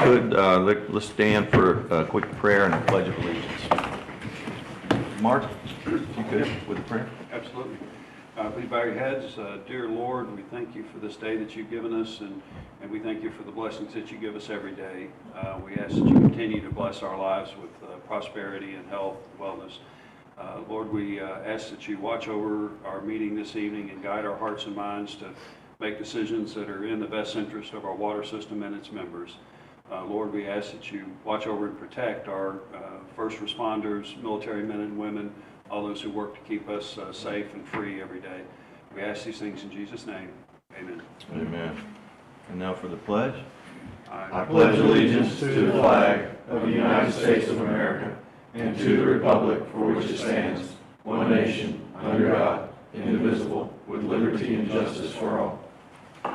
could, let's stand for a quick prayer and a pledge of allegiance. Mark, if you could, with a prayer. Absolutely. Please bow your heads. Dear Lord, we thank you for this day that you've given us, and we thank you for the blessings that you give us every day. We ask that you continue to bless our lives with prosperity and health and wellness. Lord, we ask that you watch over our meeting this evening and guide our hearts and minds to make decisions that are in the best interest of our water system and its members. Lord, we ask that you watch over and protect our first responders, military men and women, all those who work to keep us safe and free every day. We ask these things in Jesus' name. Amen. Amen. And now for the pledge. I pledge allegiance to the flag of the United States of America and to the republic for which it stands, one nation, under God, indivisible, with liberty and justice for all. All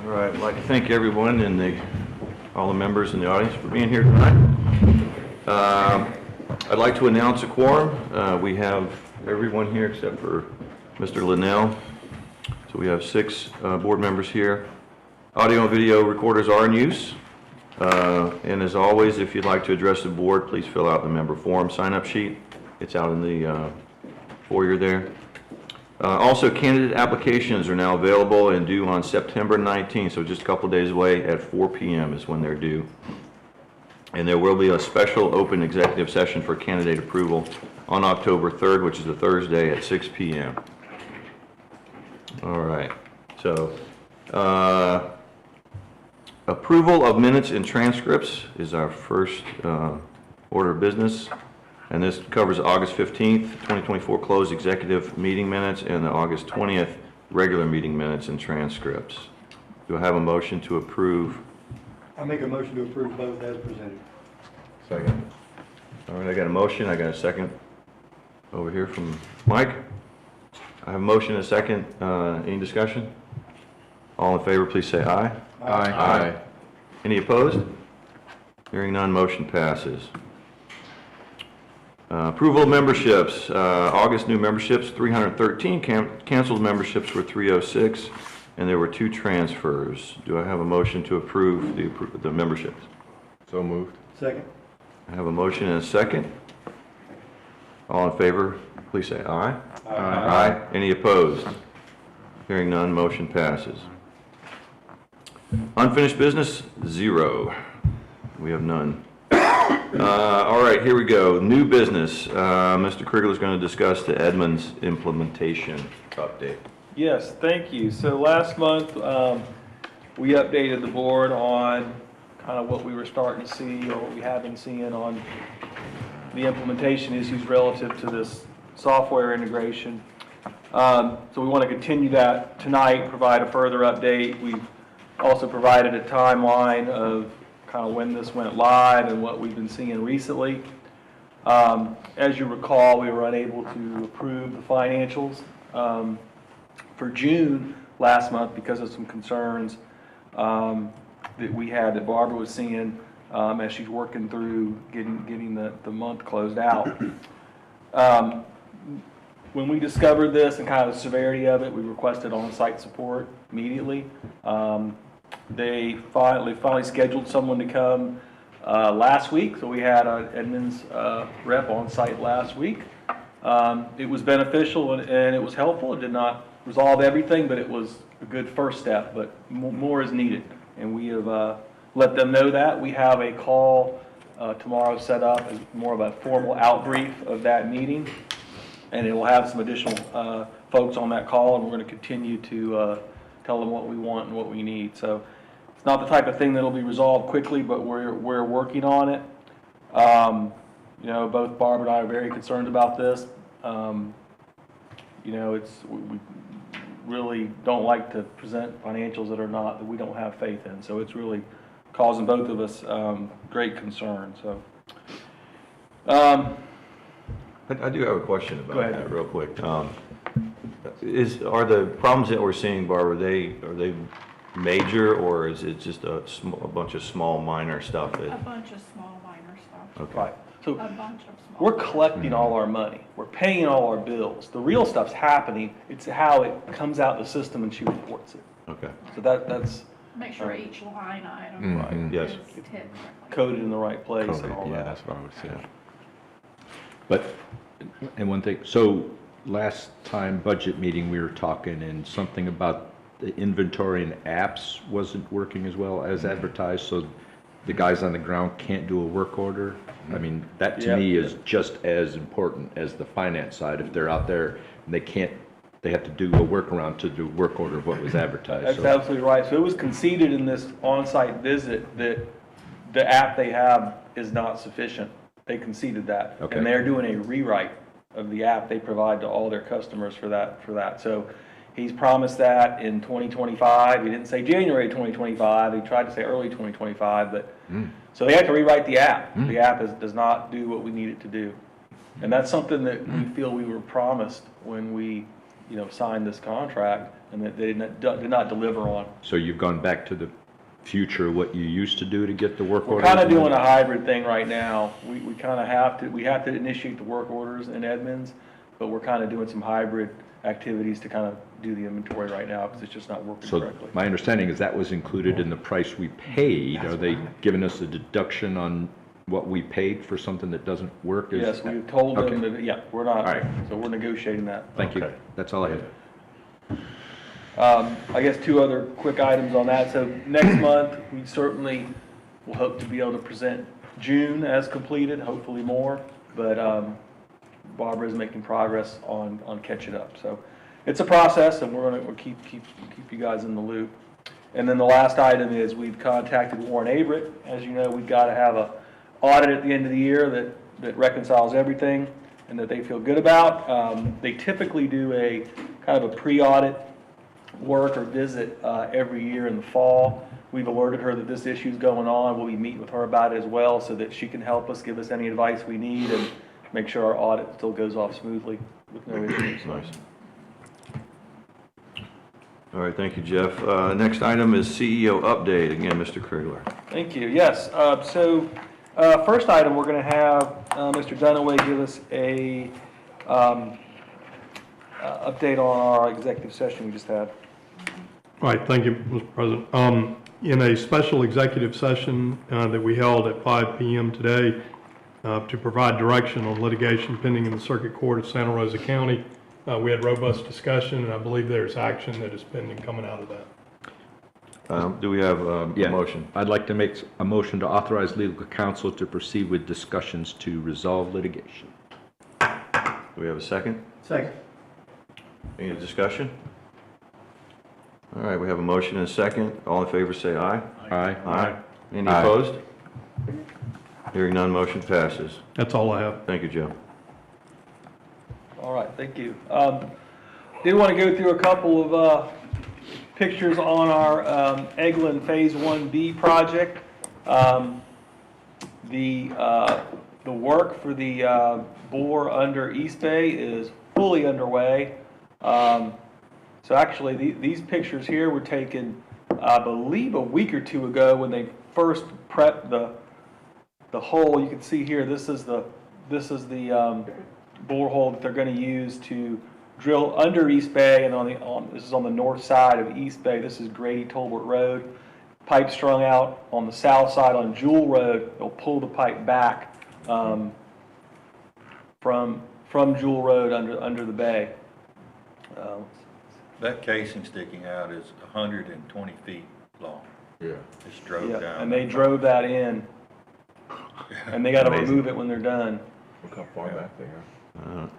right, I'd like to thank everyone and all the members in the audience for being here tonight. I'd like to announce a quorum. We have everyone here except for Mr. Linnell. So we have 6 board members here. Audio and video recorders are in use. And as always, if you'd like to address the board, please fill out the member form sign-up sheet. It's out in the foyer there. Also, candidate applications are now available and due on September 19th, so just a couple days away at 4 p.m. is when they're due. And there will be a special open executive session for candidate approval on October 3rd, which is a Thursday at 6 p.m. All right, so approval of minutes and transcripts is our first order of business. And this covers August 15th, 2024 closed executive meeting minutes and the August 20th regular meeting minutes and transcripts. Do I have a motion to approve? I make a motion to approve both as presented. Second. All right, I got a motion. I got a second over here from Mike. I have a motion and a second. Any discussion? All in favor, please say aye. Aye. Aye. Any opposed? Hearing none, motion passes. Approval of memberships. August new memberships, 313. Canceled memberships were 306. And there were 2 transfers. Do I have a motion to approve the memberships? So moved. Second. I have a motion and a second. All in favor, please say aye. Aye. Aye. Any opposed? Hearing none, motion passes. Unfinished business, 0. We have none. All right, here we go. New business. Mr. Krigler is going to discuss the Edmunds implementation update. Yes, thank you. So last month, we updated the board on kind of what we were starting to see or what we have been seeing on the implementation issues relative to this software integration. So we want to continue that tonight, provide a further update. We've also provided a timeline of kind of when this went live and what we've been seeing recently. As you recall, we were unable to approve the financials for June last month because of some concerns that we had that Barbara was seeing as she's working through getting the month closed out. When we discovered this and kind of the severity of it, we requested on-site support immediately. They finally scheduled someone to come last week, so we had an Edmunds rep on site last week. It was beneficial and it was helpful. It did not resolve everything, but it was a good first step, but more is needed. And we have let them know that. We have a call tomorrow set up as more of a formal outbrief of that meeting, and it will have some additional folks on that call, and we're going to continue to tell them what we want and what we need. So it's not the type of thing that will be resolved quickly, but we're working on it. You know, both Barb and I are very concerned about this. You know, we really don't like to present financials that we don't have faith in. So it's really causing both of us great concern. So. I do have a question Go about ahead. that real quick. Are the problems that we're seeing, Barb, are they major, or is it just a bunch of small minor stuff? A bunch of small minor stuff. Okay. Right. So A bunch of small. we're collecting all our money. We're paying all our bills. The real stuff's happening. It's how it comes out the system and she reports it. Okay. So that's Make sure each line item Mhm. Yes. is hit correctly. coded in the right place and Coded, all yeah, that. that's what I would say. But, and one thing, so last time budget meeting, we were talking and something about the inventory and apps wasn't working as well as advertised, so the guys on the ground can't do a work order. I mean, that to Yep. me is just as important as the finance side. If they're out there and they can't, they have to do a workaround to do work order of what was advertised. That's So absolutely right. So it was conceded in this on-site visit that the app they have is not sufficient. They conceded that. Okay. And they're doing a rewrite of the app they provide to all their customers for that. So he's promised that in 2025. He didn't say January 2025. He tried to say early 2025, but, so they have to rewrite the app. The app does not do what we need it to do. And that's something that we feel we were promised when we, signed this contract, and that they did not deliver on. So you've gone back to the future, what you used to do to get the work We're orders? kind of doing a hybrid thing right now. We kind of have to initiate the work orders in Edmonds, but we're kind of doing some hybrid activities to kind of do the inventory right now because it's just not working So correctly. my understanding is that was included in the price we paid. Are they giving us a deduction on what we paid for something that doesn't work? Is- Yes, we told them Okay. that, yeah, we're not, All right. so we're negotiating that. Thank you. Okay. That's all I have. I guess two other quick items on that. So next month, we certainly will hope to be able to present June as completed, hopefully more. But Barbara is making progress on catching up. So it's a process, and we'll keep you guys in the loop. And then the last item is we've contacted Warren Averett. As you know, we've got to have a audit at the end of the year that reconciles everything and that they feel good about. They typically do a kind of a pre-audit work or visit every year in the fall. We've alerted her that this issue is going on. We'll be meeting with her about it as well so that she can help us, give us any advice we need, and make sure our audit still goes off smoothly with no issues. Nice. All right, thank you, Jeff. Next item is CEO update. Again, Mr. Krigler. Thank you. Yes, first item, we're going to have Mr. Dunaway give us a update on our executive session we just had. All right, thank you, Mr. President. In a special executive session that we held at 5 p.m. today to provide direction on litigation pending in the Circuit Court of Santa Rosa County, we had robust discussion, and I believe there's action that is pending coming out of that. Do we have a Yeah. motion? I'd like to make a motion to authorize legal counsel to proceed with discussions to resolve litigation. Do we have a second? Second. Any discussion? All right, we have a motion and a second. All in favor, say aye. Aye. Aye. Any Aye. opposed? Hearing none, motion passes. That's all I have. Thank you, Joe. All right, thank you. Did want to go through a couple of pictures on our Eglin Phase 1B project. The work for the bore under East Bay is fully underway. So actually, these pictures here were taken, I believe, a week or two ago when they first prepped the hole. You can see here, this is the borehole that they're going to use to drill under East Bay, and this is on the north side of East Bay. This is Grady Tolbert Road. Pipe strung out on the south side on Jewel Road. They'll pull the pipe back from Jewel Road under the bay. That casing sticking out is 120 feet long. Yeah. It's drove Yeah, down. and they drove that in, and they got to Amazing. remove it when they're done. Look how far back they are.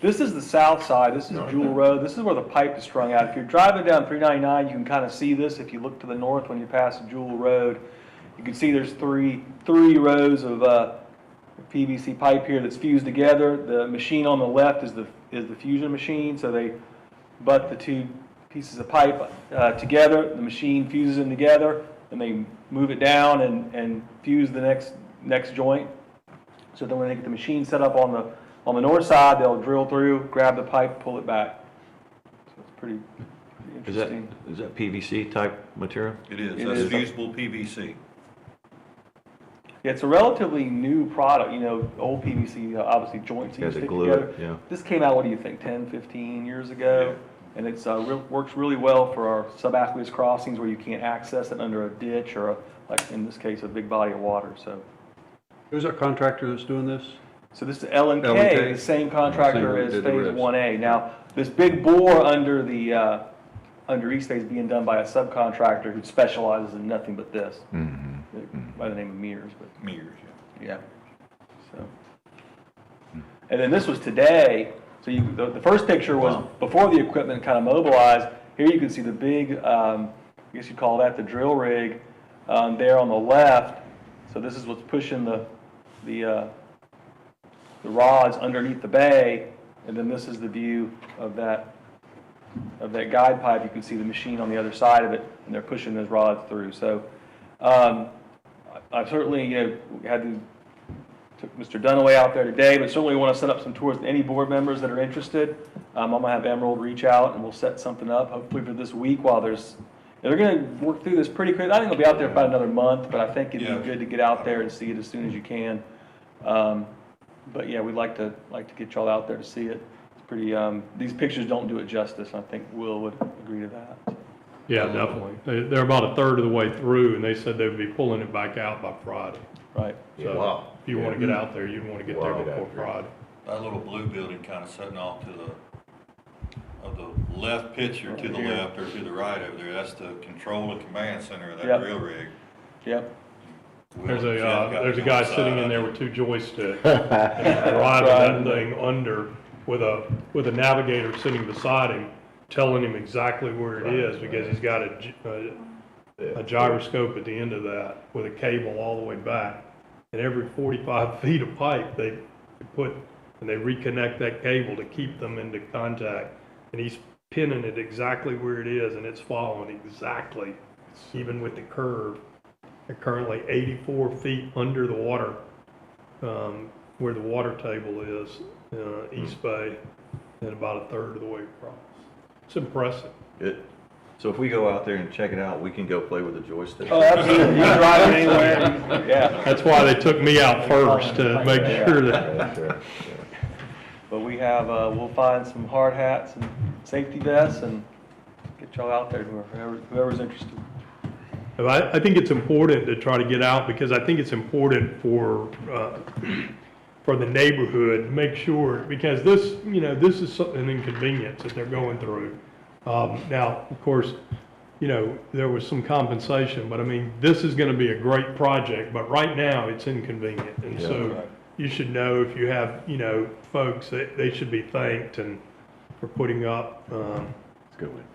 This is the south side, this is Jewel Road, this is where the pipe is strung out. If you're driving down 399, you can kind of see this if you look to the north when you pass Jewel Road. You can see there's three rows of PVC pipe here that's fused together. The machine on the left is the fusion machine, so they butt the two pieces of pipe together. The machine fuses them together, and they move it down and fuse the next joint. So then when they get the machine set up on the north side, they'll drill through, grab the pipe, pull it back. So it's pretty interesting. Is that PVC type material? It is. It That's is. fusible PVC. Yeah, it's a relatively new product. Old PVC, obviously joints that you Has to stick glue together. it, yeah. This came out, what do you think, 10, 15 years ago? And it's, works really well for our subaqueous crossings where you can't access it under a ditch or like in this case, a big body of water, so. Who's our contractor that's doing this? So this is L&K, L&K? the same contractor Same, as did the Phase rest. 1A. Now, this big bore under the, under East Bay is being done by a subcontractor who specializes in nothing but this, by the name of Mears, but. Meters, Yeah. So, and then this was today, so the first picture was before the equipment kind of mobilized. Here you can see the big, I guess you'd call that the drill rig, there on the left. So this is what's pushing the rods underneath the bay, and then this is the view of that guide pipe. You can see the machine on the other side of it, and they're pushing those rods through. So, I certainly, took Mr. Dunaway out there today, but certainly want to set up some tours with any board members that are interested. I'm going to have Emerald reach out and we'll set something up, hopefully for this week while they're going to work through this pretty quick. I think they'll be out there for about another month, but I think it'd be good to get out there and see it as soon as you can. But yeah, we'd like to get y'all out there to see it. It's pretty, these pictures don't do it justice. I think Will would agree to that. Yeah, definitely. They're about a third of the way through, and they said they would be pulling it back out by Friday. Right. So Wow. if you want to get out there, you'd want to get there before Friday. That little blue building kind of sitting off to the left picture, to the left or to the right over there, that's the control and command center of that Yep. drill rig. Yep. There's a guy sitting in there with two joysticks, driving that thing under with a navigator sitting beside him, telling him exactly where it is, because he's got a gyroscope at the end of that with a cable all the way back. And every 45 feet of pipe, they put, and they reconnect that cable to keep them into contact. And he's pinning it exactly where it is, and it's following exactly, even with the curve. They're currently 84 feet under the water, where the water table is, East Bay, and about a third of the way across. It's impressive. Good. So if we go out there and check it out, we can go play with the joystick. Oh, absolutely. You can drive it anywhere. Yeah. That's why they took me out first, to make sure that. Yeah, sure. But we have, we'll find some hard hats and safety vests and get y'all out there, whoever's interested. I think it's important to try to get out, because I think it's important for the neighborhood, make sure, because this, this is an inconvenience that they're going through. Now, of course, there was some compensation, but I mean, this is going to be a great project, but right now it's inconvenient. And so you should know, if you have, folks, they should be thanked and for putting up,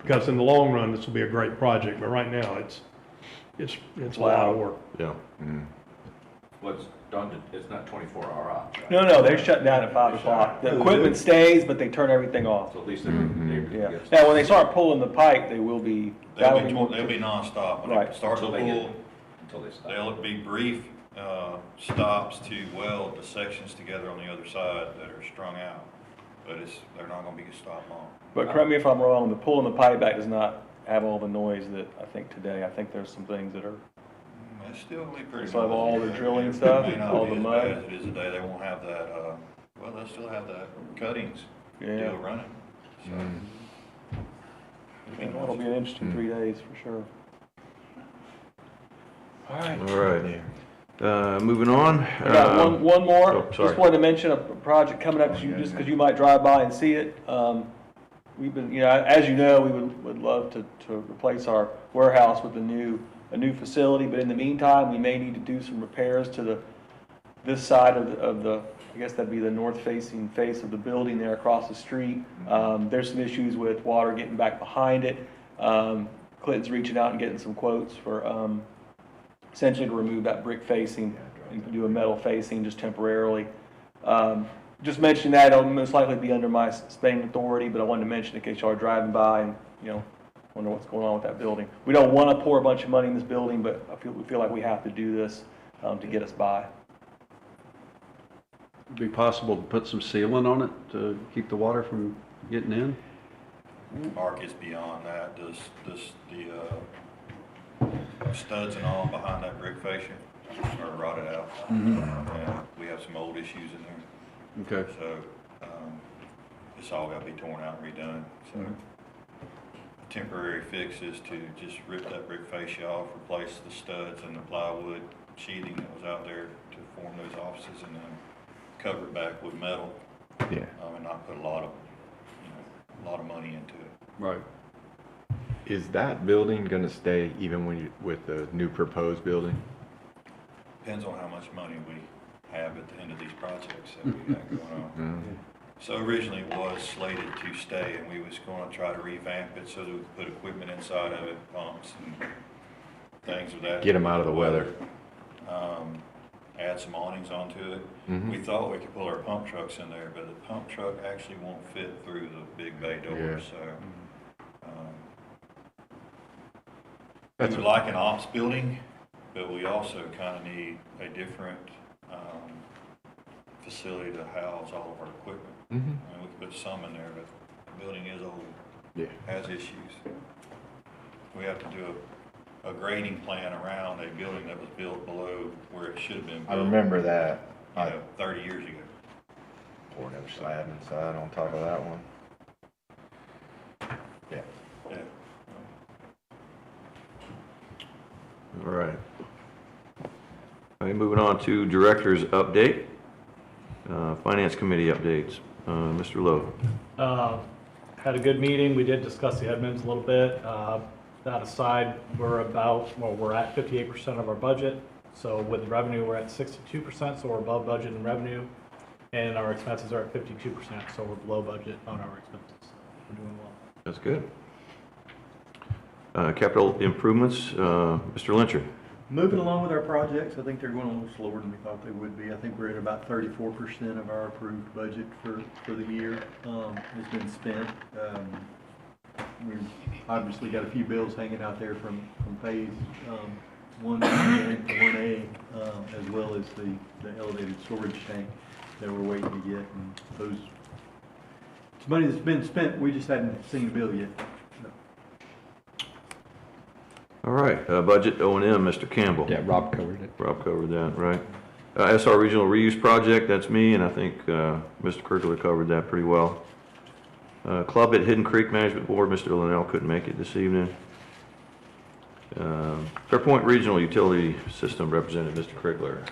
because in the long run, this will be a great project, but right now it's a lot of work. Yeah. Mhm. What's done, it's not 24-hour ops, right? No, they're shut down at 5 o'clock. The equipment stays, but they turn everything off. So at least they're Yeah. Now, when they start pulling the pipe, they will be, that'll be more. They'll be nonstop. When Right. they start to Until they get- pull, until they stop. there'll be brief stops to weld the sections together on the other side that are strung out. But they're not gonna be stopped long. But correct me if I'm wrong, the pulling the pipe back does not have all the noise that I think today. I think there's some things that are, It's still gonna be pretty. It's like noisy. all the drilling stuff, It may not all be the as mud. bad as it is today. They won't have that, well, they'll still have that cuttings yeah. still running. So, It'll be an interesting 3 days for sure. All right. All right. Moving on. I got one more. oh, sorry. Just wanted to mention a project coming up, just because you might drive by and see it. We've been, as you know, we would love to replace our warehouse with a new facility, but in the meantime, we may need to do some repairs to this side of the, I guess that'd be the north-facing face of the building there across the street. There's some issues with water getting back behind it. Clinton's reaching out and getting some quotes for essentially to remove that brick facing and do a metal facing just temporarily. Just mentioning that, it'll most likely be under my spending authority, but I wanted to mention in case y'all are driving by and, wonder what's going on with that building. We don't want to pour a bunch of money in this building, but we feel like we have to do this to get us by. Would it be possible to put some sealant on it to keep the water from getting in? Mark is beyond that. The studs and all behind that brick fascia are rotted out. And we have some old issues in there. Okay. So, it's all got to be torn out and redone. So, temporary fixes to just rip that brick fascia off, replace the studs and the plywood sheathing that was out there to form those offices, and then cover it back with metal. Yeah. And not put a lot of, a lot of money into it. Right. Is that building going to stay even with the new proposed building? Depends on how much money we have at the end of these projects that we got going on. So originally it was slated to stay, and we was going to try to revamp it so that we could put equipment inside of it, pumps and things of that. Get them out of the weather. Add some awnings onto it. We thought we could pull our pump trucks in there, but the pump truck actually won't fit through the big bay door, Yeah. so. We would like an ops building, but we also kind of need a different facility to house all of our equipment. I mean, we could put some in there, but the building is old, Yeah. has issues. We have to do a grading plan around a building that was built below where it should have been built. I remember that. 30 years ago. Poured no slab inside on top of that one. Yeah. Yeah. All right. All right, moving on to director's update. Finance committee updates. Mr. Lowe. Had a good meeting. We did discuss the admins a little bit. That aside, we're at 58% of our budget. So with revenue, we're at 62%, so we're above budget in revenue. And our expenses are at 52%, so we're below budget on our expenses. We're doing well. That's good. Capital improvements, Mr. Lyncher. Moving along with our projects, I think they're going a little slower than we thought they would be. I think we're at about 34% of our approved budget for the year has been spent. We've obviously got a few bills hanging out there from phase 1A to 1A, as well as the elevated storage tank that we're waiting to get. And those, it's money that's been spent, we just hadn't seen a bill yet. All right, budget O&M, Mr. Campbell. Yeah, Rob covered it. Rob covered that, right? SR Regional Reuse Project, that's me, and I think Mr. Kirkler covered that pretty well. Club at Hidden Creek Management Board, Mr. Linnell couldn't make it this evening. Fairpoint Regional Utility System Representative, Mr. Kirkler.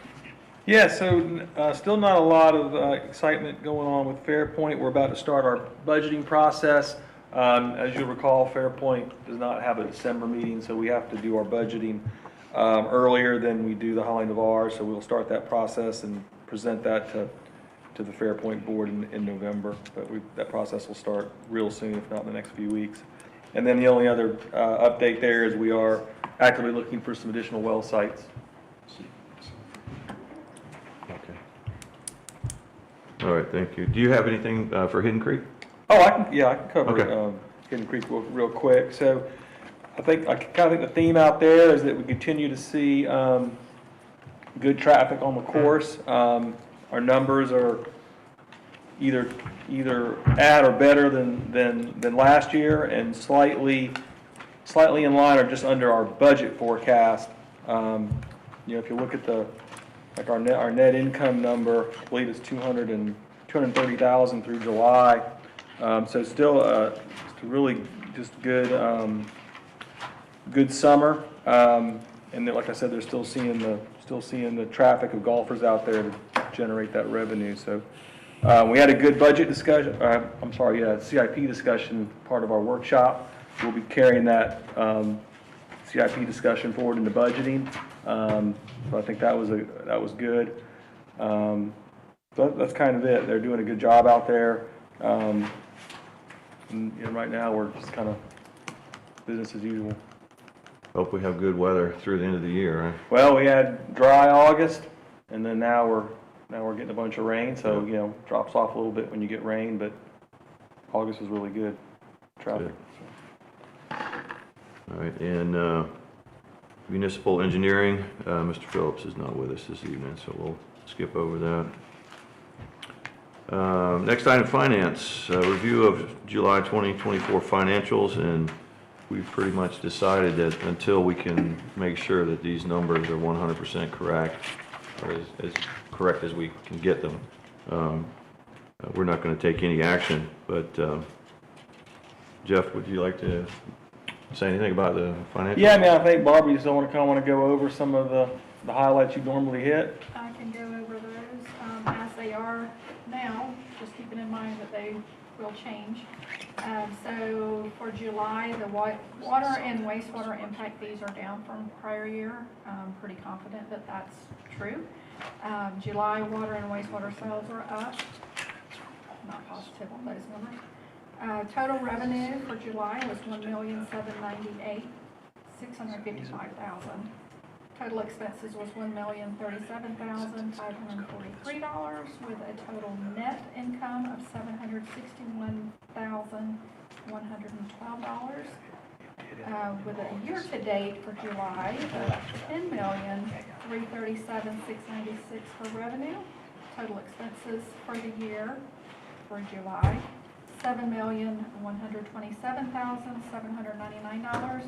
Yeah, so still not a lot of excitement going on with Fairpoint. We're about to start our budgeting process. As you'll recall, Fairpoint does not have a December meeting, so we have to do our budgeting earlier than we do the Holly Navarre. So we'll start that process and present that to the Fairpoint board in November. But that process will start real soon, if not in the next few weeks. And then the only other update there is we are actively looking for some additional well sites. Okay. All right, thank you. Do you have anything for Hidden Creek? Oh, I can cover Okay. Hidden Creek real quick. So I kind of think the theme out there is that we continue to see good traffic on the course. Our numbers are either at or better than last year, and slightly in line or just under our budget forecast. If you look at our net income number, I believe it's $230,000 through July. So still just a really just good summer, and then, like I said, they're still seeing the traffic of golfers out there to generate that revenue. So we had a good budget discussion. CIP discussion, part of our workshop. We'll be carrying that CIP discussion forward into budgeting. So I think that was good. So that's kind of it. They're doing a good job out there. And right now we're just kind of business as usual. Hope we have good weather through the end of the year, right? Well, we had dry August, and then now we're getting a bunch of rain. So drops off a little bit when you get rain, but August was really good traffic. All right, and municipal engineering, Mr. Phillips is not with us this evening, so we'll skip over that. Next item, finance, review of July 2024 financials, and we've pretty much decided that until we can make sure that these numbers are 100% correct, or as correct as we can get them, we're not going to take any action. But Jeff, would you like to say anything about the financial? Yeah, I mean, I think Barbara, you still want to kind of want to go over some of the highlights you normally hit. I can go over those as they are now, just keeping in mind that they will change. So for July, the water and wastewater impact fees are down from prior year. I'm pretty confident that that's true. July water and wastewater sales are up. Not positive on those numbers. Total revenue for July was $1,798,655,000. Total expenses was $1,037,543, with a total net income of $761,112. With a year-to-date for July of $10,337,696 for revenue. Total expenses for the year for July, $7,127,799,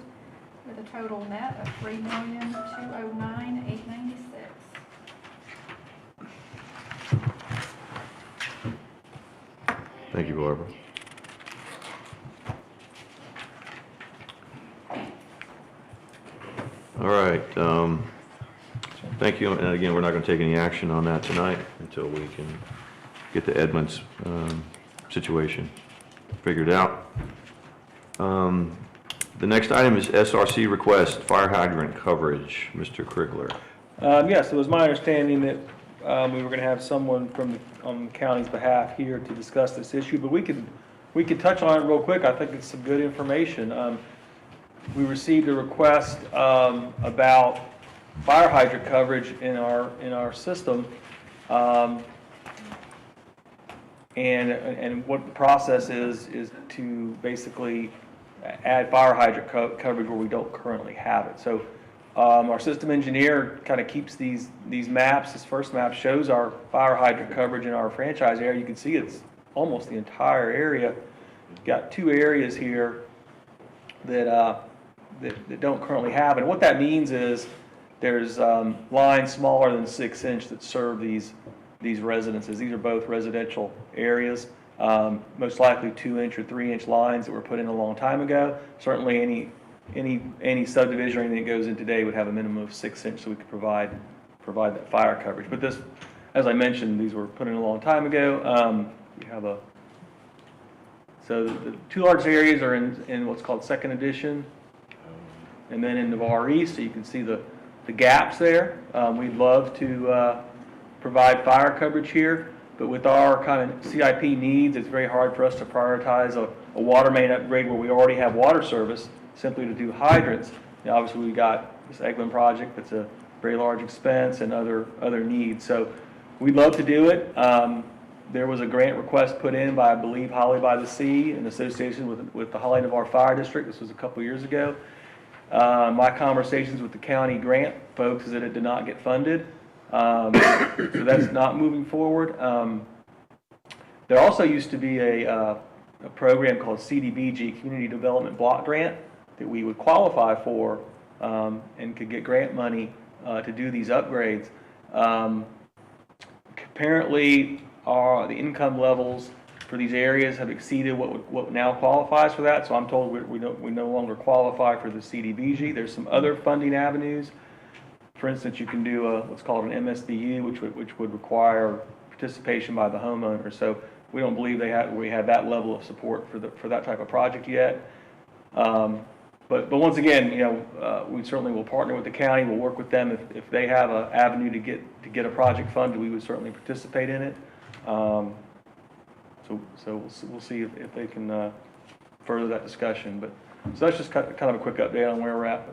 with a total net of $3,209,896. Thank you, Barbara. All right, thank you, and again, we're not going to take any action on that tonight until we can get the Edmonds situation figured out. The next item is SRC request, fire hydrant coverage. Mr. Krigler. Yes, it was my understanding that we were going to have someone on the county's behalf here to discuss this issue, but we could touch on it real quick. I think it's some good information. We received a request about fire hydrant coverage in our system, and what the process is to basically add fire hydrant coverage where we don't currently have it. So our system engineer kind of keeps these maps. This first map shows our fire hydrant coverage in our franchise area. You can see it's almost the entire area. Got two areas here that don't currently have it. And what that means is there's lines smaller than 6 inch that serve these residences. These are both residential areas. Most likely 2 inch or 3 inch lines that were put in a long time ago. Certainly any subdivision or anything that goes in today would have a minimum of 6 inch, so we could provide that fire coverage. But this, as I mentioned, these were put in a long time ago. We have so the two largest areas are in what's called second edition, and then in Navarre East, so you can see the gaps there. We'd love to provide fire coverage here, but with our kind of CIP needs, it's very hard for us to prioritize a water main upgrade where we already have water service simply to do hydrants. Now, obviously, we got this Eggman project that's a very large expense and other needs. So we'd love to do it. There was a grant request put in by, I believe, Holly by the Sea in association with the Holly Navarre Fire District. This was a couple years ago. My conversations with the county grant folks is that it did not get funded. So that's not moving forward. There also used to be a program called CDBG, Community Development Block Grant, that we would qualify for and could get grant money to do these upgrades. Apparently, the income levels for these areas have exceeded what now qualifies for that. So I'm told we no longer qualify for the CDBG. There's some other funding avenues. For instance, you can do what's called an MSDU, which would require participation by the homeowner. So we don't believe we have that level of support for that type of project yet. But once again, we certainly will partner with the county. We'll work with them if they have an avenue to get a project funded. We would certainly participate in it. So we'll see if they can further that discussion. But so that's just kind of a quick update on where we're at.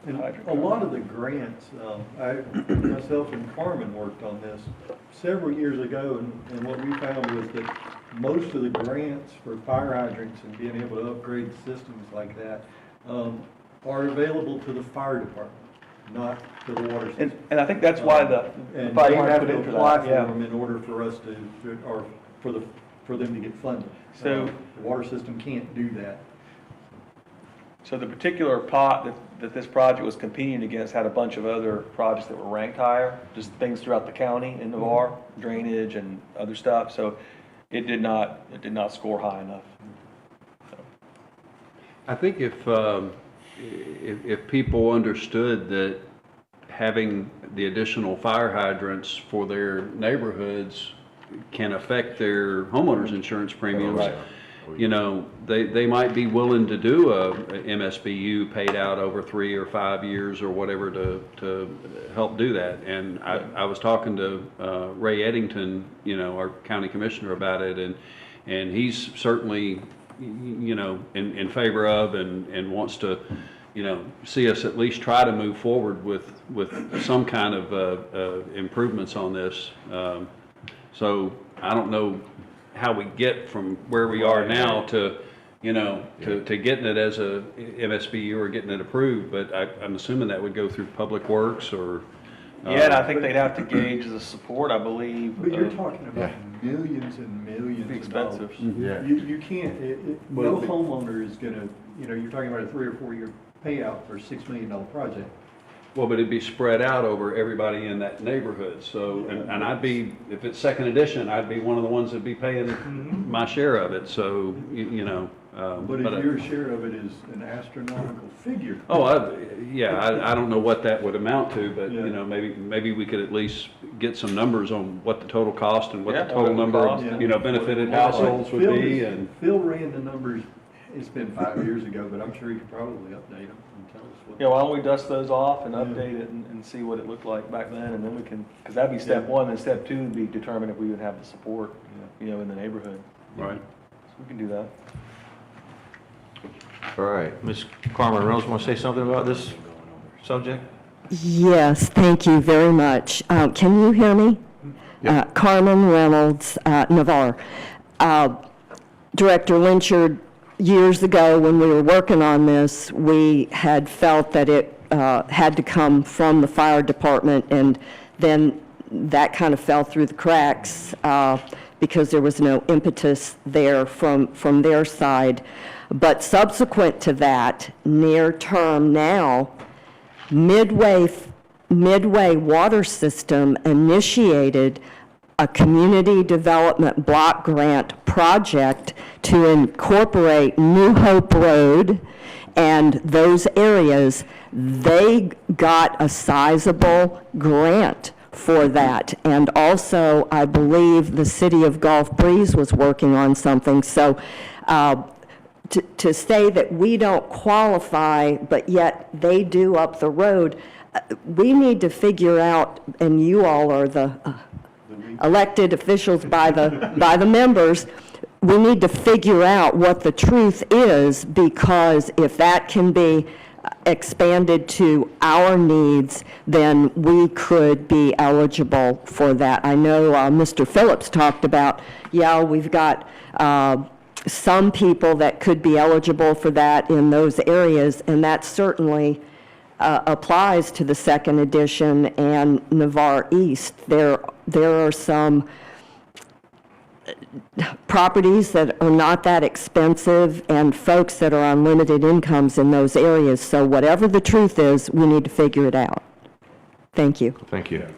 And a lot of the grants, myself and Carmen worked on this several years ago, and what we found was that most of the grants for fire hydrants and being able to upgrade systems like that are available to the fire department, not to the water system. And I think that's why the and fire they have department put to in for apply that. for Yeah. them in order for us or for them to get funded. So the water system can't do that. So the particular pot that this project was competing against had a bunch of other projects that were ranked higher, just things throughout the county in Navarre, drainage and other stuff. So it did not score high enough. So. I think if people understood that having the additional fire hydrants for their neighborhoods can affect their homeowners insurance premiums, you know, they might be willing to do a MSBU paid out over 3 or 5 years or whatever to help do that. And I was talking to Ray Eddington, you know, our county commissioner, about it, and he's certainly, you know, in favor of and wants to, you know, see us at least try to move forward with some kind of improvements on this. So I don't know how we get from where we are now to, you know, to getting it as a MSBU or getting it approved, but I'm assuming that would go through Public Works or. Yeah, and I think they'd have to gauge the support, I believe. But you're talking about millions and millions Be of dollars. expensive. Yeah. You can't, no homeowner is gonna, you know, you're talking about a 3 or 4 year payout for a $6 million project. Well, but it'd be spread out over everybody in that neighborhood, so, and I'd be, if it's second edition, I'd be one of the ones that'd be paying my share of it, so, you know. But if your share of it is an astronomical figure. Oh, I don't know what that would amount to, but, Yeah. you know, maybe we could at least get some numbers on what the total cost and what Yeah, the what total it would number cost of, and you know, benefited Well, households would Phil be, is- and. Phil ran the numbers, it's been 5 years ago, but I'm sure he could probably update them and tell us what. Yeah, why don't we dust those off and Yeah. update it and see what it looked like back then, and then we can, because that'd be step one, and step two would be determine if we would have the support, you know, in the neighborhood. Right. So we can do that. All right, Ms. Carmen Reynolds, want to say something about this subject? Yes, thank you very much. Can you hear me? Carmen Reynolds, Navarre. Director Lynchard, years ago when we were working on this, we had felt that it had to come from the fire department, and then that kind of fell through the cracks because there was no impetus there from their side. But subsequent to that, near term now, Midway Water System initiated a community development block grant project to incorporate New Hope Road and those areas. They got a sizable grant for that. And also, I believe the city of Gulf Breeze was working on something. So to say that we don't qualify, but yet they do up the road, we need to figure out, and you all are the elected officials by the members, we need to figure out what the truth is, because if that can be expanded to our needs, then we could be eligible for that. I know Mr. Phillips talked about, we've got some people that could be eligible for that in those areas, and that certainly applies to the second edition and Navarre East. There are some properties that are not that expensive and folks that are on limited incomes in those areas. So whatever the truth is, we need to figure it out. Thank you. Thank you.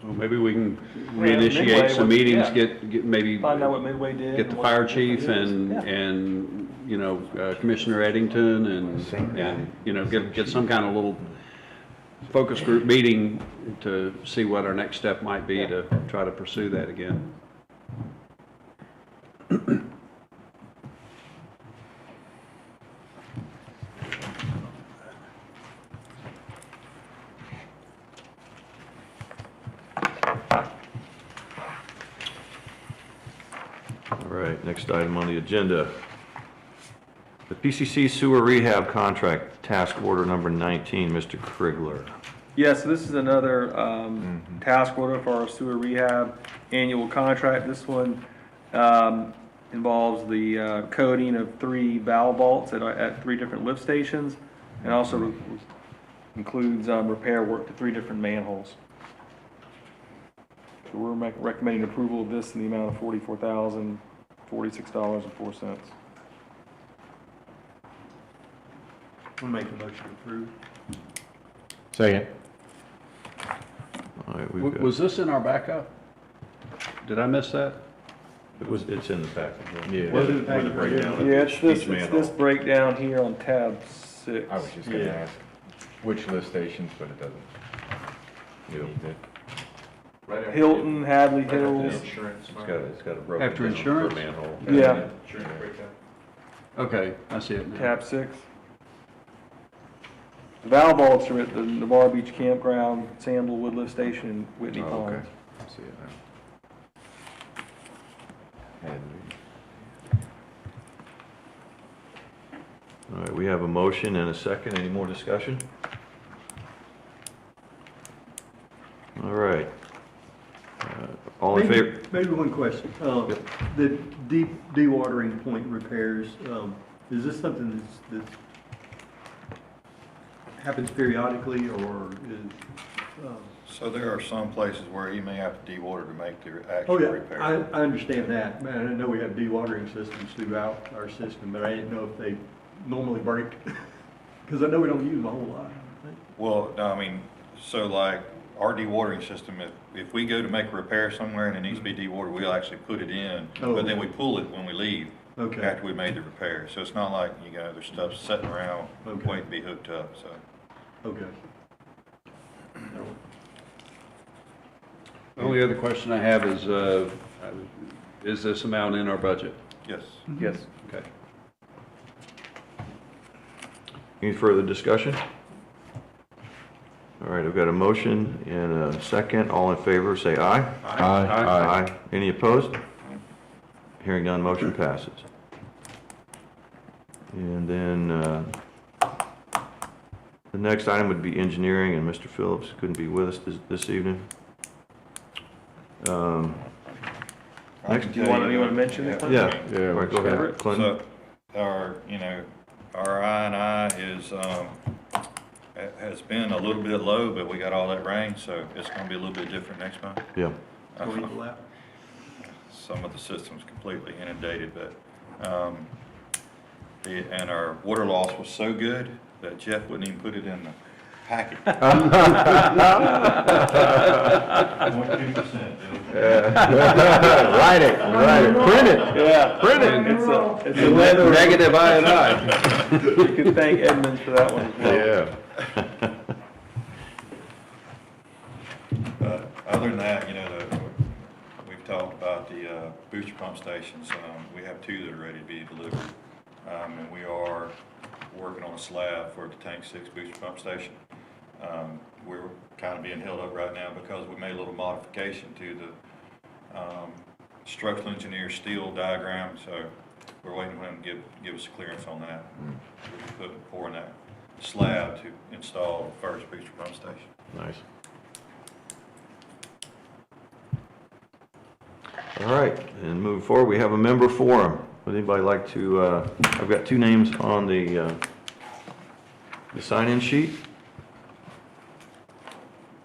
Well, maybe we can Midway reinitiate some would- meetings, yeah. get maybe. Find out what Midway did. Get the and what fire the chief difference is. Yeah. and, you know, Commissioner Eddington and, you know, get some kind of little focus group meeting to see what our next step might be to try to pursue that again. All right, next item on the agenda. The PCC sewer rehab contract, task order number 19, Mr. Krigler. Yes, this is another task order for our sewer rehab annual contract. This one involves the coating of 3 valve vaults at 3 different lift stations, and also includes repair work to 3 different manholes. So we're recommending approval of this in the amount of $44,046.04. We'll make a motion to approve. Second. All right, we've got, Was this in our backup? Did I miss that? It's in the package. Yeah. Was it in the package? With the breakdown of Yeah, it's each this manhole. breakdown here on tab 6. I was just gonna Yeah. ask which lift stations, but it doesn't. Yeah. Need it. Hilton, Hadley Hills. It's got a broken After down insurance? per manhole. Yeah, Okay, I see it now. tab 6. The valve vaults are at the Navarre Beach Campground, Sandalwood Lift Station, and Whitney Oh, okay. Ponds. I see it now. All right, we have a motion and a second. Any more discussion? All right. All in favor? Maybe one question. The dewatering point repairs, is this something that's happens periodically, or is? So there are some places where you may have to dewater to make the Oh, actual yeah, repair. I understand that. Man, I know we have dewatering systems throughout our system, but I didn't know if they normally break. Because I know we don't use them a whole lot. Well, no, I mean, so like our dewatering system, if we go to make a repair somewhere and it needs to be dewatered, we'll actually put it in, Oh. but then we pull it when we leave. Okay. After we made the repair. So it's not like, you know, there's stuff sitting around Okay. waiting to be hooked up, so. Okay. The only other question I have is this amount in our budget? Yes. Yes. Okay. Any further discussion? All right, I've got a motion and a second. All in favor, say aye. Aye. Any opposed? Hearing none, motion passes. And then, the next item would be engineering, and Mr. Phillips couldn't be with us this evening. I Next, can Do you tell want to mention it? Clint? Yeah. Yeah, All right, go ahead, Clinton. So our, our I&I is, has been a little bit low, but we got all that rain, so it's gonna be a little bit different next month. Yeah. Going to lap. Some of the system's completely inundated, but, and our water loss was so good that Jeff wouldn't even put it in the packet. 1.2%. Write it, print it. Yeah. Print it. It's a leather. Negative I&I. You can thank Edmonds for that one as well. Yeah. Other than that, we've talked about the booster pump stations. We have 2 that are ready to be delivered. And we are working on a slab for the Tank 6 booster pump station. We're kind of being held up right now because we made a little modification to the structural engineer steel diagram, so we're waiting for them to give us clearance on that. We're pouring that slab to install the first booster pump station. Nice. All right, and moving forward, we have a member forum. Would anybody like to, I've got 2 names on the sign-in sheet.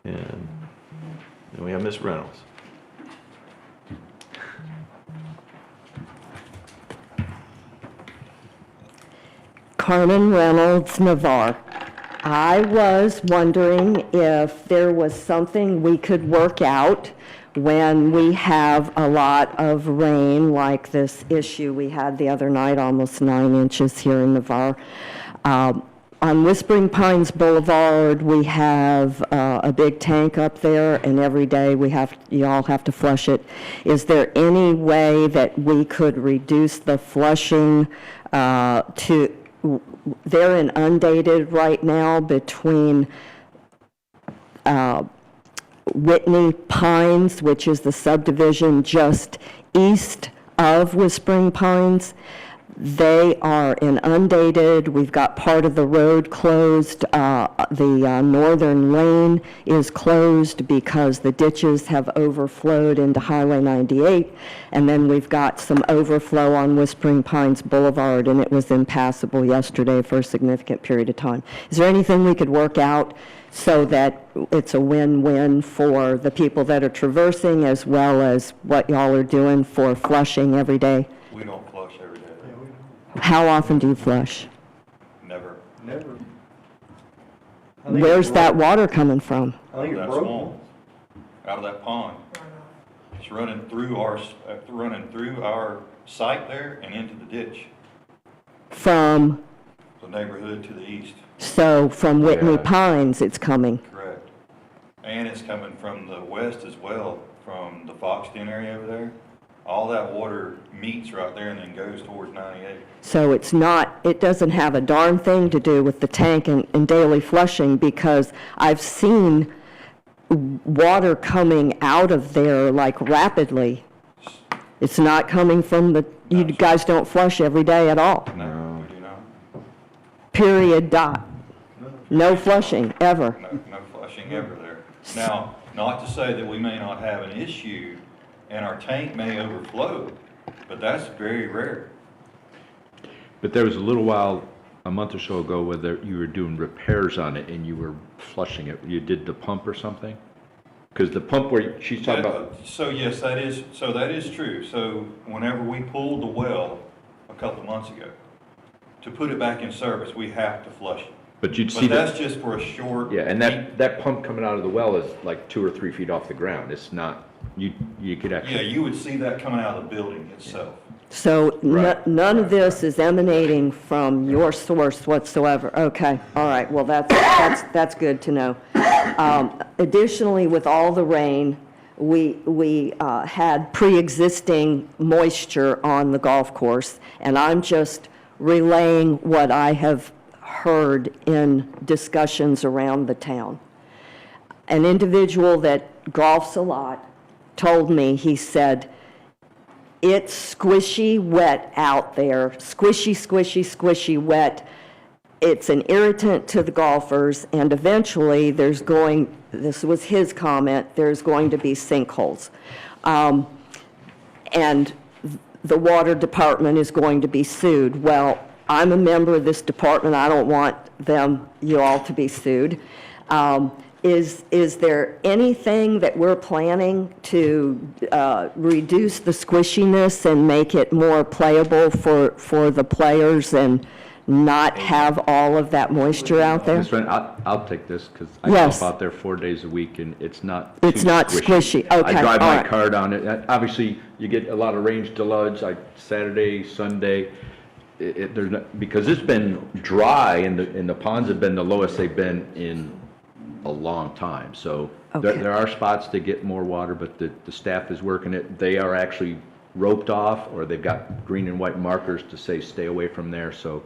And we have Miss Reynolds. Carmen Reynolds, Navarre. I was wondering if there was something we could work out when we have a lot of rain, like this issue we had the other night, almost 9 inches here in Navarre. On Whispering Pines Boulevard, we have a big tank up there, and every day you all have to flush it. Is there any way that we could reduce the flushing they're inundated right now between Whitney Pines, which is the subdivision just east of Whispering Pines. They are inundated. We've got part of the road closed. The northern lane is closed because the ditches have overflowed into Highway 98. And then we've got some overflow on Whispering Pines Boulevard, and it was impassable yesterday for a significant period of time. Is there anything we could work out so that it's a win-win for the people that are traversing as well as what y'all are doing for flushing every day? We don't flush every day. How often do you flush? Never. Never. Where's that water coming from? I think it's That's broken. swamp. Out of that pond. It's running through our site there and into the ditch, From, the neighborhood to the east. so from Whitney Yeah. Pines it's coming. Correct. And it's coming from the west as well, from the Foxton area over there. All that water meets right there and then goes towards 98. So it's not, it doesn't have a darn thing to do with the tank and daily flushing, because I've seen water coming out of there like rapidly. It's not coming from the, you guys don't flush every day at all, No, we do not. period, dot. No flushing, ever. No flushing ever there. Now, not to say that we may not have an issue and our tank may overflow, but that's very rare. But there was a little while, a month or so ago, where you were doing repairs on it and you were flushing it. You did the pump or something? Because the pump where she's talking about, So yes, that is true. So whenever we pulled the well a couple of months ago, to put it back in service, we have to flush it. but you'd see But that. that's just for a short. Yeah, and that pump coming out of the well is like 2 or 3 feet off the ground. It's not, you could Yeah, actually, you would see that coming out of the building itself. So Right. none of this is emanating from your source whatsoever? Okay, all right, well, that's good to know. Additionally, with all the rain, we had pre-existing moisture on the golf course, and I'm just relaying what I have heard in discussions around the town. An individual that golfs a lot told me, he said, it's squishy wet out there, squishy, squishy, squishy wet. It's an irritant to the golfers, and eventually there's going, this was his comment, there's going to be sinkholes. And the water department is going to be sued. Well, I'm a member of this department, I don't want you all to be sued. Is there anything that we're planning to reduce the squishiness and make it more playable for the players and not have all of that moisture out there? Ms. Wren, I'll take this because I Yes. golf out there 4 days a week and it's not It's too not squishy. Okay, I drive all my right. car down it. Obviously, you get a lot of range deluge, like Saturday, Sunday. There's not, because it's been dry and the ponds have been the lowest they've been in a long time. So Okay. there are spots to get more water, but the staff is working it. They are actually roped off, or they've got green and white markers to say stay away from there. So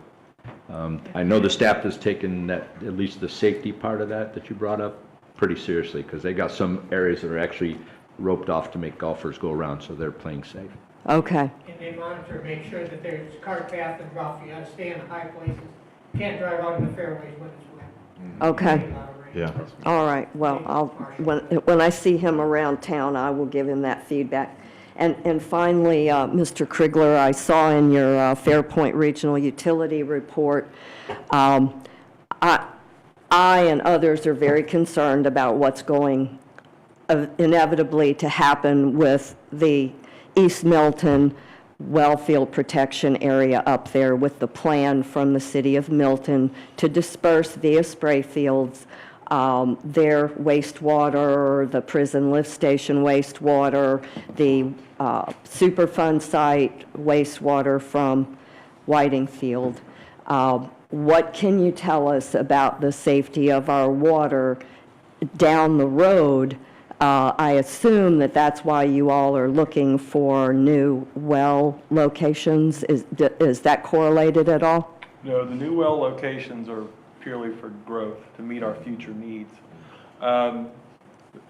I know the staff has taken that, at least the safety part of that you brought up, pretty seriously, because they got some areas that are actually roped off to make golfers go around, so they're playing safe. Okay, And they monitor, make sure that there's cart path and rough, you gotta stay in the high places. You can't drive out in the fairways when it's wet. okay. Getting a lot of rain. Yeah. All right, well, when I see him around town, I will give him that feedback. And finally, Mr. Krigler, I saw in your Fairpoint Regional Utility Report, I and others are very concerned about what's going inevitably to happen with the East Milton wellfield protection area up there, with the plan from the city of Milton to disperse via spray fields their wastewater, the prison lift station wastewater, the Superfund site wastewater from Whitingfield. What can you tell us about the safety of our water down the road? I assume that that's why you all are looking for new well locations. Is that correlated at all? No, the new well locations are purely for growth, to meet our future needs.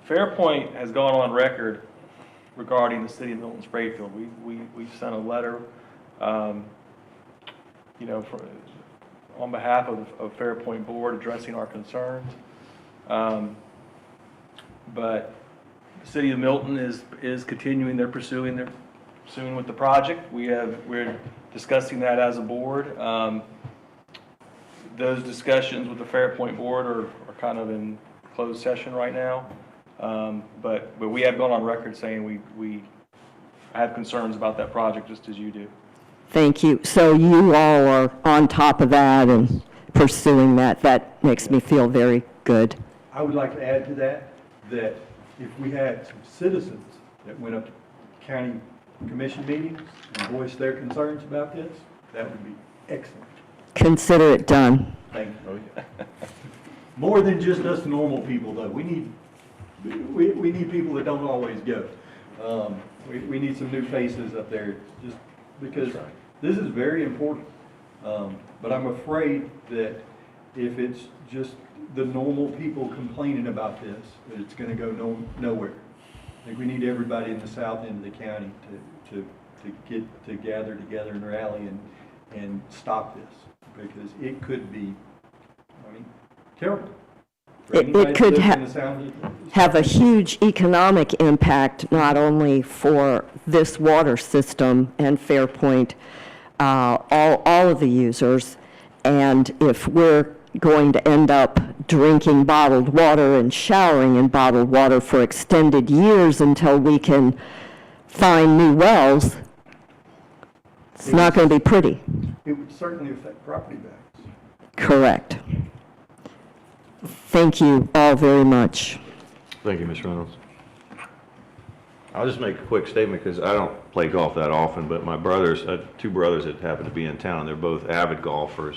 Fairpoint has gone on record regarding the city of Milton Sprayfield. We've sent a letter, on behalf of Fairpoint Board addressing our concerns. But the city of Milton is continuing pursuing with the project. We're discussing that as a board. Those discussions with the Fairpoint Board are kind of in closed session right now. But we have gone on record saying we have concerns about that project, just as you do. Thank you. So you all are on top of that and pursuing that. That makes me feel very good. I would like to add to that if we had some citizens that went up county commission meetings and voice their concerns about this, that would be excellent. Consider it done. Thank you. More than just us normal people, though. We need people that don't always go. We need some new faces up there, just because this is very important. But I'm afraid that if it's just the normal people complaining about this, that it's gonna go nowhere. I think we need everybody in the south end of the county to gather together and rally and stop this, because it could be, I mean, terrible. For anybody It that could lives in the south. have a huge economic impact, not only for this water system and Fairpoint, all of the users, and if we're going to end up drinking bottled water and showering in bottled water for extended years until we can find new wells, it's not going to be pretty. It would certainly affect property values. Correct. Thank you all very much. Thank you, Ms. Reynolds. I'll just make a quick statement because I don't play golf that often, but my brothers, two brothers that happen to be in town, they're both avid golfers.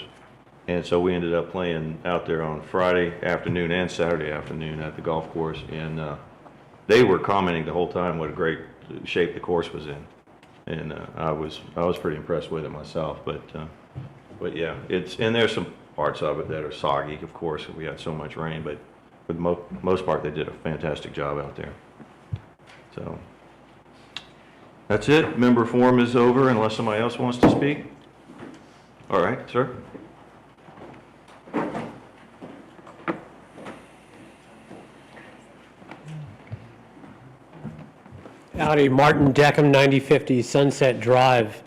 And so we ended up playing out there on Friday afternoon and Saturday afternoon at the golf course. And they were commenting the whole time what a great shape the course was in. And I was pretty impressed with it myself. But yeah, and there's some parts of it that are soggy, of course, we had so much rain, but for the most part, they did a fantastic job out there. So that's it. Member forum is over unless somebody else wants to speak. All right, sir. Howdy, Martin Deckham, 9050 Sunset Drive.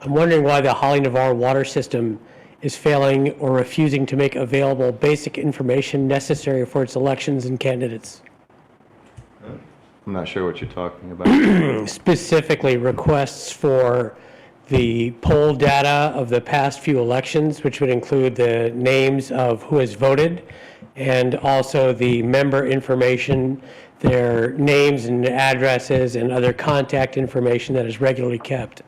I'm wondering why the Holly Navarre water system is failing or refusing to make available basic information necessary for its elections and candidates. I'm not sure what you're talking about. Specifically, requests for the poll data of the past few elections, which would include the names of who has voted, and also the member information, their names and addresses and other contact information that is regularly kept.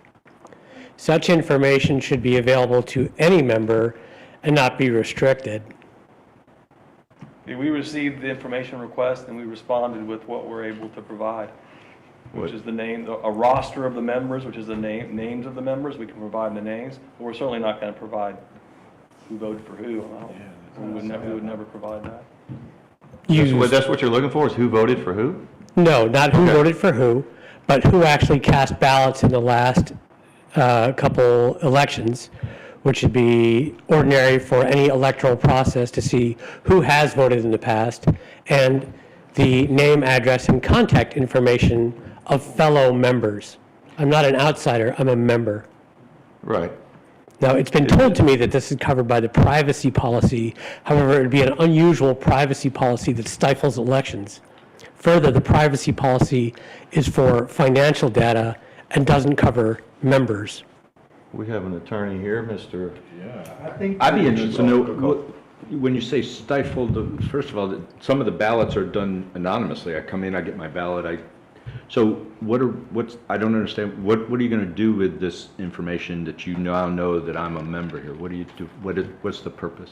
Such information should be available to any member and not be restricted. We received the information request and we responded with what we're able to provide, which is the name, a roster of the members, which is the names of the members. We can provide the names, but we're certainly not going to provide who voted for who. We would never provide that. That's what you're looking for, is who voted for who? No, not who voted for who, but who actually cast ballots in the last couple elections, which would be ordinary for any electoral process to see who has voted in the past, and the name, address, and contact information of fellow members. I'm not an outsider, I'm a member. Right. Now, it's been told to me that this is covered by the privacy policy. However, it would be an unusual privacy policy that stifles elections. Further, the privacy policy is for financial data and doesn't cover members. We have an attorney here, Mr. I'd be interested to know, when you say stifled, first of all, some of the ballots are done anonymously. I come in, I get my ballot, so I don't understand, what are you going to do with this information that you now know that I'm a member here? What do you do, what's the purpose?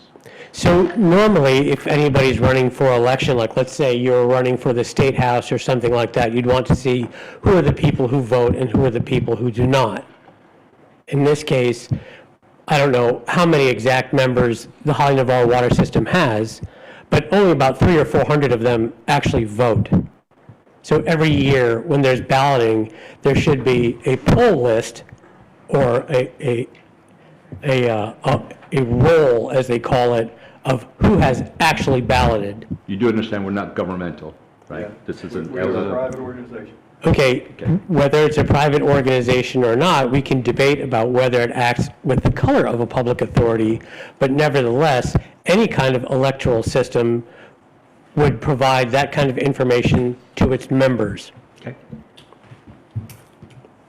So normally, if anybody's running for election, like let's say you're running for the state house or something like that, you'd want to see who are the people who vote and who are the people who do not. In this case, I don't know how many exact members the Holly Navarre water system has, but only about 300 or 400 of them actually vote. So every year when there's balloting, there should be a poll list or a roll, as they call it, of who has actually balloted. You do understand we're not governmental, right? Yeah. This is an We're a private organization. Okay, whether it's a private organization or not, we can debate about whether it acts with the color of a public authority, but nevertheless, any kind of electoral system would provide that kind of information to its members. Okay.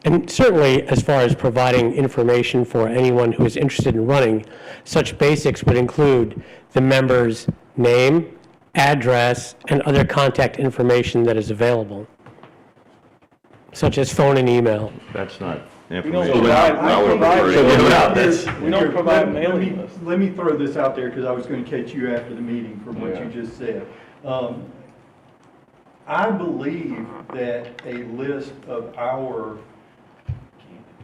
And certainly, as far as providing information for anyone who is interested in running, such basics would include the member's name, address, and other contact information that is available. such as phone and email. That's not We don't information. provide, I would prefer to we give it out. don't That's- we don't provide mailing lists. Let me throw this out there, because I was going to catch you after the meeting from what you just said. I believe that a list of our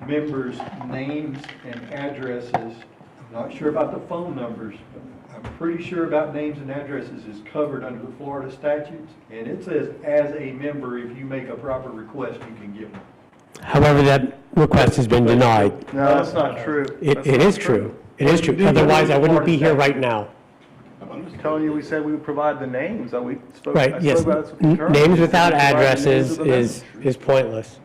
members' names and addresses, I'm not sure about the phone numbers, but I'm pretty sure about names and addresses is covered under the Florida statutes. And it says, as a member, if you make a proper request, you can get one. However, that request has been denied. No, that's not true. It is true. It is true. Otherwise, I wouldn't be here right now. I'm just telling you, we said we would provide the names, that we spoke. I Right, spoke yes. about this with the attorney. Names We without said we provide the names addresses of the is pointless.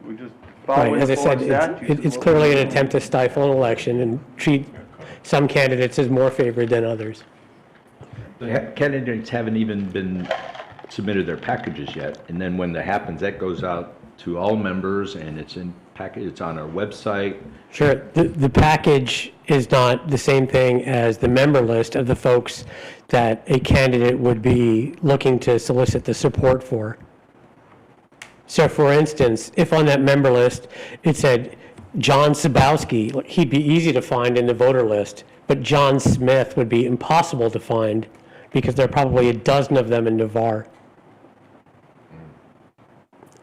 We just Right, following as I the said, Florida statutes. it's clearly an attempt to stifle an election and treat some candidates as more favored than others. The candidates haven't even been submitted their packages yet, and then when that happens, that goes out to all members, and it's in package, it's on our website. Sure, the package is not the same thing as the member list of the folks that a candidate would be looking to solicit the support for. So for instance, if on that member list, it said John Sabowski, he'd be easy to find in the voter list, but John Smith would be impossible to find because there are probably a dozen of them in Navarre.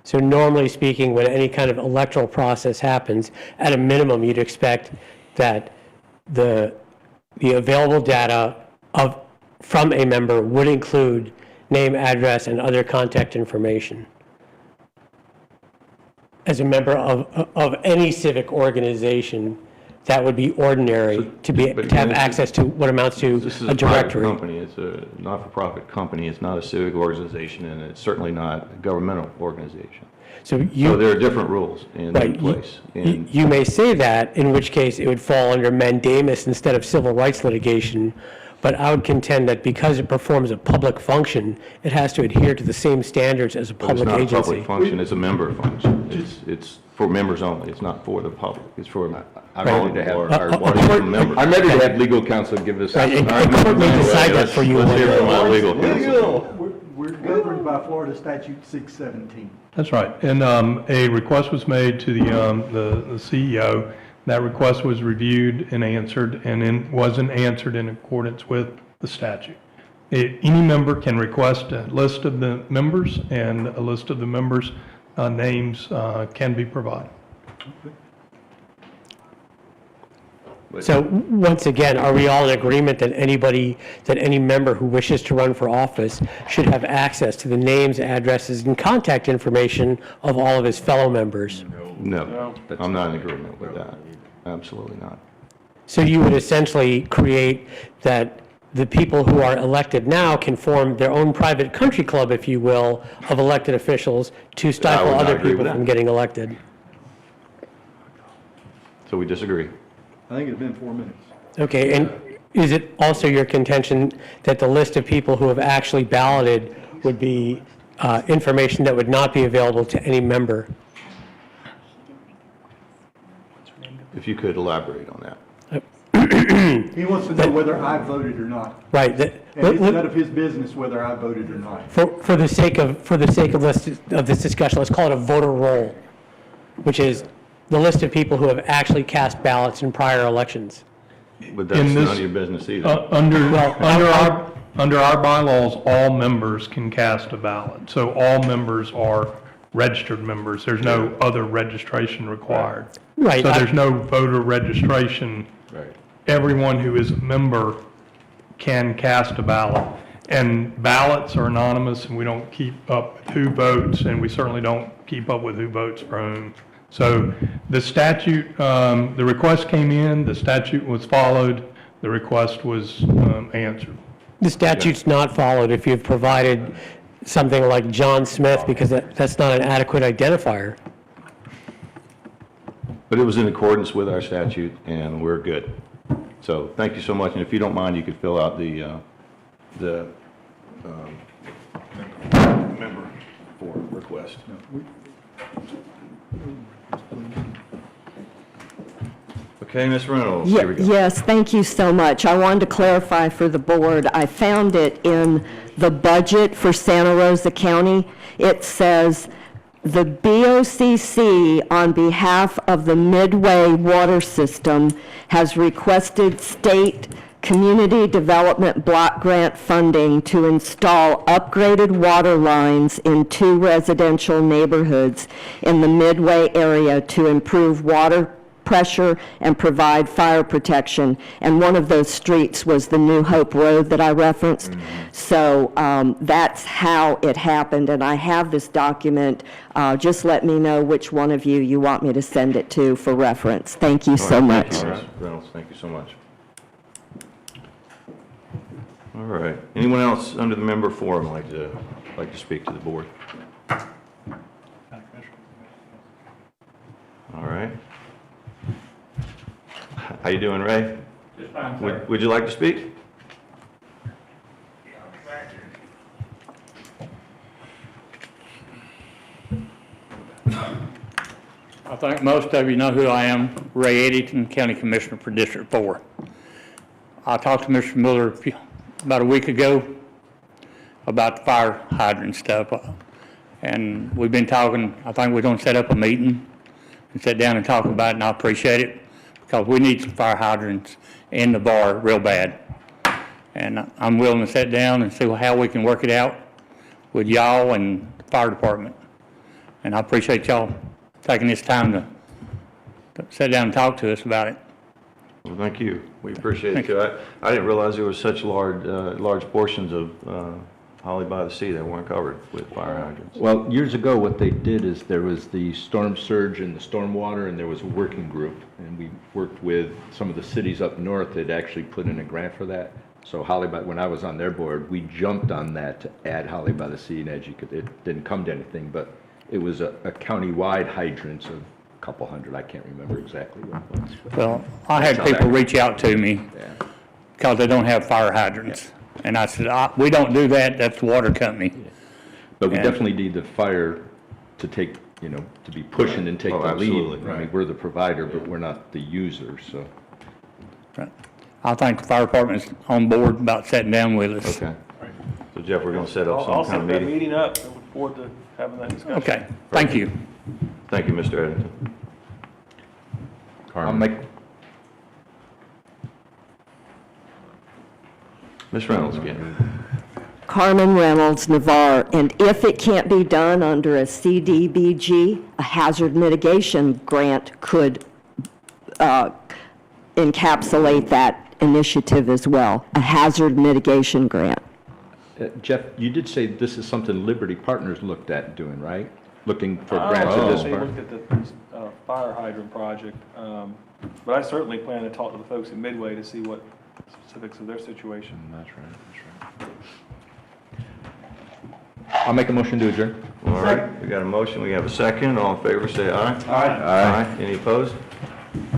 So normally speaking, when any kind of electoral process happens, at a minimum, you'd expect that the available data from a member would include name, address, and other contact information. As a member of any civic organization, that would be ordinary to have access to what amounts to This is a a private directory. company, it's a not-for-profit company, it's not a civic organization, and it's certainly not a governmental organization. So So there are different rules in Right, place. You And you may say that, in which case it would fall under mandamus instead of civil rights litigation, but I would contend that because it performs a public function, it has to adhere to the same standards as a but it's public not a agency. public function, it's a member function. It's for members only, it's not for the public, it's for I'm ready to have our court- Washington members. I'm ready to have legal counsel give us. Right, All right, a court may Mr. decide that Let's- for you. Let's one hear day. from our legal counsel. We're governed by Florida Statute 617. That's right. And a request was made to the CEO. That request was reviewed and answered, and then wasn't answered in accordance with the statute. Any member can request a list of the members, and a list of the members' names can be provided. So once again, are we all in agreement that any member who wishes to run for office should have access to the names, addresses, and contact information of all of his fellow members? No, I'm not in agreement with that, absolutely not. So you would essentially create that the people who are elected now can form their own private country club, if you will, of elected officials to stifle would not other agree with people that. from getting elected. So we disagree. I think it's been 4 minutes. Okay, and is it also your contention that the list of people who have actually balloted would be information that would not be available to any member? If you could elaborate on that. He wants to know whether I voted or not. Right. And it's none of his business whether I voted or not. For the sake of this discussion, let's call it a voter roll, which is the list of people who have actually cast ballots in prior elections. But that's In this- none of your business either. Under our bylaws, all members can cast a ballot. So all members are registered members. There's no other registration required. Right. So there's no voter registration. Right. Everyone who is a member can cast a ballot. And ballots are anonymous, and we don't keep up with who votes, and we certainly don't keep up with who votes for whom. So the statute, the request came in, the statute was followed, the request was answered. The statute's not followed if you've provided something like John Smith, because that's not an adequate identifier. But it was in accordance with our statute, and we're good. So thank you so much, and if you don't mind, you could fill out the member for request. Okay, Ms. Reynolds, here we go. Yes, thank you so much. I wanted to clarify for the board, I found it in the budget for Santa Rosa County. It says The BOCC, on behalf of the Midway Water System, has requested state community development block grant funding to install upgraded water lines in 2 residential neighborhoods in the Midway area to improve water pressure and provide fire protection. And one of those streets was the New Hope Road that I referenced. So that's how it happened, and I have this document. Just let me know which one of you want me to send it to for reference. Thank you so much. Thank you, Ms. Reynolds. Thank you so much. All right. Anyone else under the member forum like to speak to the board? All right. How you doing, Ray? Just fine, sir. Would you like to speak? I think most of you know who I am, Ray Eddington, County Commissioner for District 4. I talked to Mr. Miller about a week ago about the fire hydrant stuff. And we've been talking, I think we're going to set up a meeting and sit down and talk about it, and I appreciate it because we need some fire hydrants in the bar real bad. And I'm willing to sit down and see how we can work it out with y'all and the fire department. And I appreciate y'all taking this time to sit down and talk to us about it. Well, thank you. We appreciate it, too. I didn't realize there was such large portions of Holly by the Sea that weren't covered with fire hydrants. Well, years ago, what they did is there was the storm surge and the storm water, and there was a working group, and we worked with some of the cities up north that actually put in a grant for that. So when I was on their board, we jumped on that to add Holly by the Sea, and it didn't come to anything, but it was a county-wide hydrants of a couple hundred. I can't remember exactly what it was. Well, I had people reach out to me because they don't have fire hydrants. And I said, we don't do that, that's the water company. But we And- definitely need the fire to take, to be pushing and take Oh, the lead. absolutely, I mean, right. we're the provider, but we're not the user, so. I think the fire department's on board about sitting down with us. Okay. So Jeff, we're going to set up I'll some kind set of that meeting. meeting up. I look forward to having that discussion. Okay, thank you. Thank you, Mr. Eddington. I'll make, Ms. Reynolds again. Carmen Reynolds, Navarre, and if it can't be done under a CDBG, a hazard mitigation grant could encapsulate that initiative as well, a hazard mitigation grant. Jeff, you did say this is something Liberty Partners looked at doing, right? Looking for grants of this They part? looked at the fire hydrant project, but I certainly plan to talk to the folks in Midway to see what specifics of their situation. That's right. I'll make a motion to adjourn. All right, we got a motion, we have a second. All in favor, say aye. Aye. Any opposed?